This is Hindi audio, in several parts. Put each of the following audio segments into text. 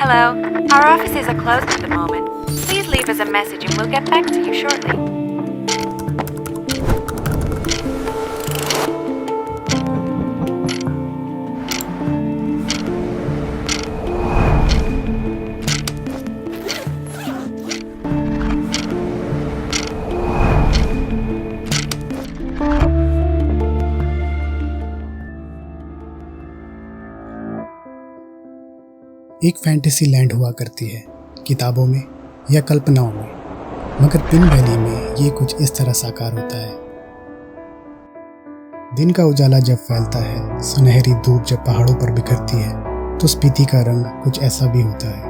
Hello. Our offices are closed at the moment. Please leave us a message and we'll get back to you shortly. एक फैंटेसी लैंड हुआ करती है, किताबों में या कल्पनाओं में, मगर पिन वैली में ये कुछ इस तरह साकार होता है। दिन का उजाला जब फैलता है, सुनहरी धूप जब पहाड़ों पर बिखरती है, तो स्पीति का रंग कुछ ऐसा भी होता है।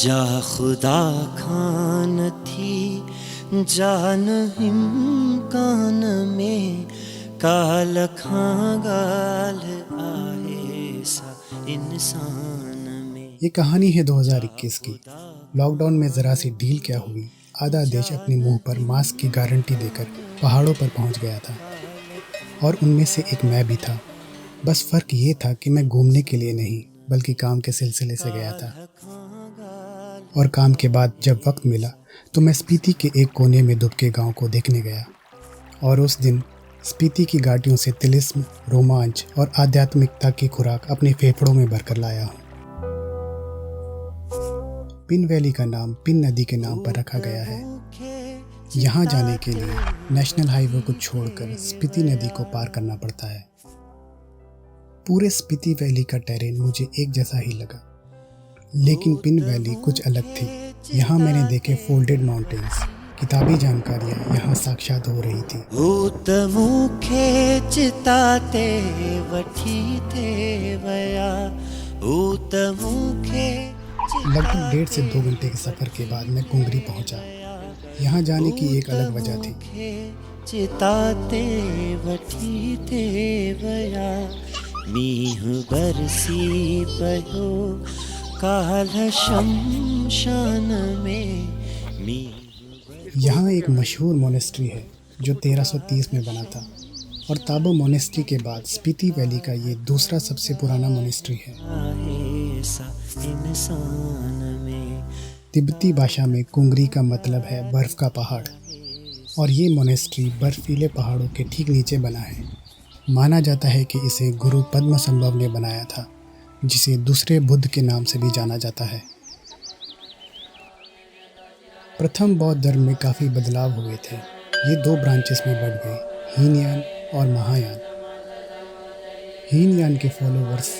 जा खुदा खान थी जान इम्कान में काल खां गाल आए सा इंसान में। ये कहानी है 2021 की। लॉकडाउन में ज़रा सी ढील क्या हुई, आधा देश अपने मुंह पर मास्क की गारंटी देकर पहाड़ों पर पहुंच गया था, और उनमें से एक मैं भी था। बस फ़र्क ये था कि मैं घूमने के लिए नहीं बल्कि काम के सिलसिले से गया था, और काम के बाद जब वक्त मिला तो मैं स्पीति के एक कोने में दुबके गांव को देखने गया। और उस दिन स्पीति की घाटियों से तिलिस्म, रोमांच और आध्यात्मिकता की खुराक अपने फेफड़ों में भरकर लाया हूँ। पिन वैली का नाम पिन नदी के नाम पर रखा गया है। यहाँ जाने के लिए नेशनल हाईवे को छोड़कर स्पीति नदी को पार करना पड़ता है। पूरे स्पीति वैली का टेरेन मुझे एक जैसा ही लगा, लेकिन पिन वैली कुछ अलग थी। यहाँ मैंने देखे फोल्डेड माउंटेन्स। किताबी जानकारियाँ यहाँ साक्षात हो रही थी। लगभग 1.5 से 2 घंटे के सफर के बाद मैं कुंगरी पहुँचा। यहाँ जाने की एक अलग वजह थी। मीह बरसी पयो काल शमशान में। यहाँ एक मशहूर मोनेस्ट्री है जो 1330 में बना था, और ताबो मोनेस्ट्री के बाद स्पीति वैली का ये दूसरा सबसे पुराना मोनेस्ट्री है। तिब्बती भाषा में कुंगरी का मतलब है बर्फ का पहाड़, और ये मोनेस्ट्री बर्फीले पहाड़ों के ठीक नीचे बना है। माना जाता है कि इसे गुरु पद्मसंभव ने बनाया था, जिसे दूसरे बुद्ध के नाम से भी जाना जाता है। प्रथम बौद्ध धर्म में काफ़ी बदलाव हुए थे। ये 2 ब्रांचेस में बढ़ गए, हीनयान और महायान। हीनयान के फॉलोवर्स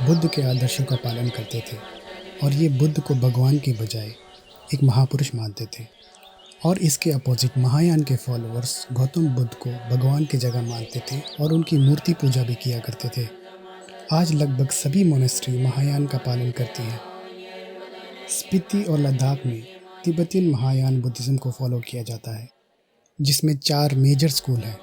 बुद्ध के आदर्शों का पालन करते थे, और ये बुद्ध को भगवान के बजाय एक महापुरुष मानते थे। और इसके अपोजिट महायान के फॉलोअर्स गौतम बुद्ध को भगवान की जगह मानते थे और उनकी मूर्ति पूजा भी किया करते थे। आज लगभग सभी मोनेस्ट्री महायान का पालन करती हैं। स्पीति और लद्दाख में तिब्बतियन महायान बुद्धिज़्म को फॉलो किया जाता है, जिसमें 4 मेजर स्कूल हैं: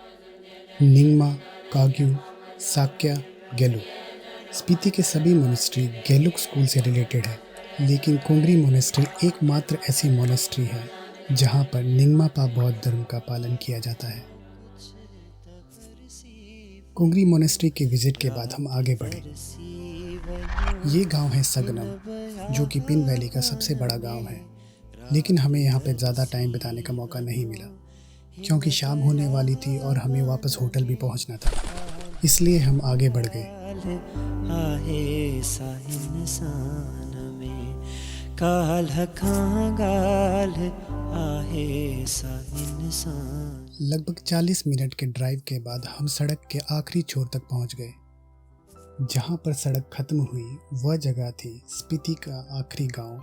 निंगमा, काग्यू, साक्या, गेलुक। स्पीति के सभी मोनेस्ट्री गेलुक स्कूल से रिलेटेड है, लेकिन कोंगरी मोनेस्ट्री एकमात्र ऐसी मोनेस्ट्री है जहाँ पर निंगमापा बौद्ध धर्म का पालन किया जाता है। कोंगरी मोनेस्ट्री के विजिट के बाद हम आगे बढ़े। ये गांव है सगनम, जो कि पिन वैली का सबसे बड़ा गांव है, लेकिन हमें यहाँ पे ज़्यादा टाइम बिताने का मौका नहीं मिला क्योंकि शाम होने वाली थी और हमें वापस होटल भी पहुँचना था, इसलिए हम आगे बढ़ गए। लगभग 40 मिनट के ड्राइव के बाद हम सड़क के आखिरी छोर तक पहुंच गए। जहां पर सड़क खत्म हुई वह जगह थी स्पीति का आखिरी गांव,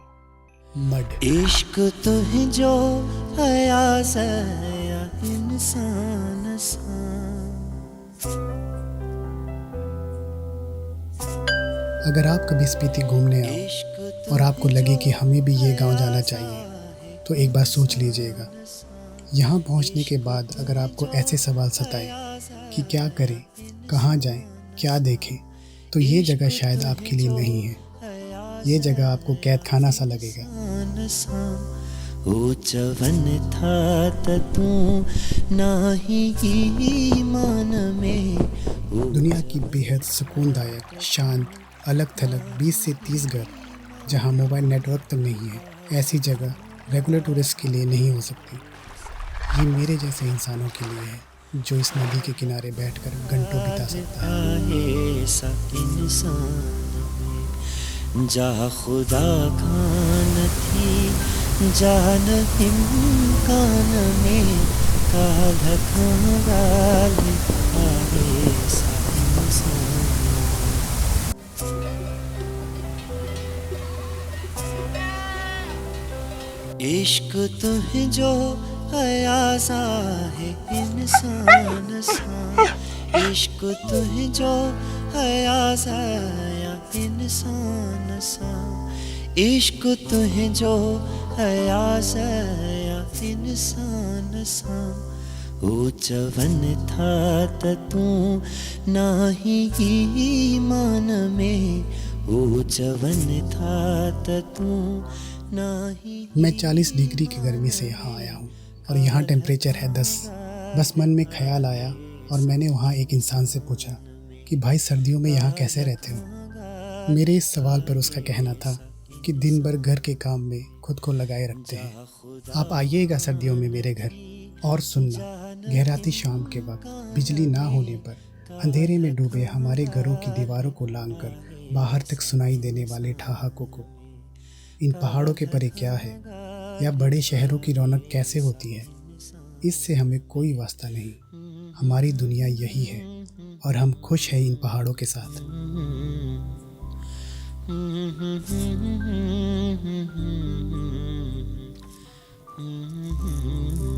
मड। इश्क तुह जो अयाज़ या इंसान सा। अगर आप कभी स्पीति घूमने आओ और आपको लगे कि हमें भी ये गांव जाना चाहिए, तो एक बार सोच लीजिएगा। यहाँ पहुँचने के बाद अगर आपको ऐसे सवाल सताए कि क्या करें, कहाँ जाएं, क्या देखें, तो ये जगह शायद आपके लिए नहीं है। ये जगह आपको कैद खाना सा लगेगा। दुनिया की बेहद सुकूनदायक, शांत, अलग थलग 20 से 30 घर जहाँ मोबाइल नेटवर्क तक नहीं है, ऐसी जगह रेगुलर टूरिस्ट के लिए नहीं हो सकती। ये मेरे जैसे इंसानों के लिए है जो इस नदी के किनारे बैठकर घंटों बिता सकता है। जहाँ खुदा खान थी जान इम्कान में काल खाल आए सा इंसान। इश्क तुह जो अयाज़ा है इंसान सा। इश्क तुह जो अयाज़ा या इंसान सा। इश्क तुह जो अयाज़ा या इंसान सा। ओ चवन था तू नाही ईमान में। ओ चवन था तू नाही। मैं 40 डिग्री की गर्मी से यहाँ आया हूँ और यहाँ टेम्परेचर है 10। बस मन में ख्याल आया और मैंने वहाँ एक इंसान से पूछा कि भाई सर्दियों में यहाँ कैसे रहते हो। मेरे इस सवाल पर उसका कहना था कि दिन भर घर के काम में खुद को लगाए रखते हैं। आप आइएगा सर्दियों में मेरे घर और सुनना, गहराती शाम के वक्त बिजली ना होने पर अंधेरे में डूबे हमारे घरों की दीवारों को लांघकर बाहर तक सुनाई देने वाले ठहाकों को। इन पहाड़ों के परे क्या है या बड़े शहरों की रौनक कैसे होती है, इससे हमें कोई वास्ता नहीं। हमारी दुनिया यही है और हम खुश हैं इन पहाड़ों के साथ। Mm-hmm.